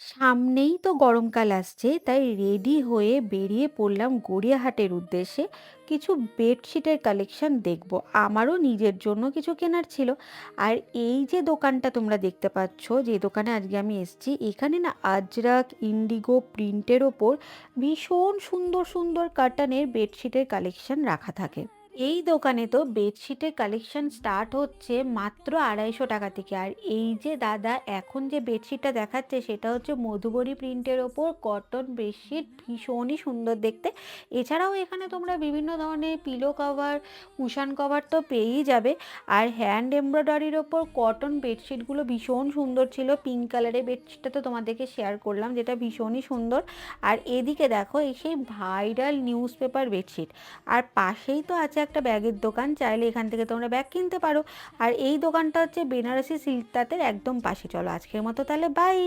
সামনেই তো গরমকাল আসছে, তাই রেডি হয়ে বেরিয়ে পড়লাম গড়িয়াহাটের উদ্দেশ্যে। কিছু বেডশিটের কালেকশন দেখব, আমারও নিজের জন্য কিছু কেনার ছিল। আর এই যে দোকানটা তোমরা দেখতে পাচ্ছ, যে দোকানে আজকে আমি এসেছি, এখানে না আজরাক ইন্ডিগো প্রিন্টের ওপর ভীষণ সুন্দর সুন্দর কার্টনের বেডশিটের কালেকশন রাখা থাকে। এই দোকানে তো বেডশিটের কালেকশন স্টার্ট হচ্ছে মাত্র 250 টাকা থেকে। আর এই যে দাদা এখন যে বেডশিটটা দেখাচ্ছে, সেটা হচ্ছে মধুবরী প্রিন্টের ওপর কটন বেডশিট, ভীষণই সুন্দর দেখতে। এছাড়াও এখানে তোমরা বিভিন্ন ধরনের পিলো কভার, কুশন কভার তো পেয়েই যাবে। আর হ্যান্ড এমব্রয়ডারির ওপর কটন বেডশিটগুলো ভীষণ সুন্দর ছিল। পিঙ্ক কালারের বেডশিটটা তো তোমাদেরকে শেয়ার করলাম, যেটা ভীষণই সুন্দর। আর এদিকে দেখো, এই সেই ভাইরাল নিউজ পেপার বেডশিট। আর পাশেই তো আছে একটা ব্যাগের দোকান, চাইলে এখান থেকে তোমরা ব্যাগ কিনতে পারো। আর এই দোকানটা হচ্ছে বেনারসি সিল্ক তাঁতের একদম পাশে। চলো আজকের মতো তাহলে বাই।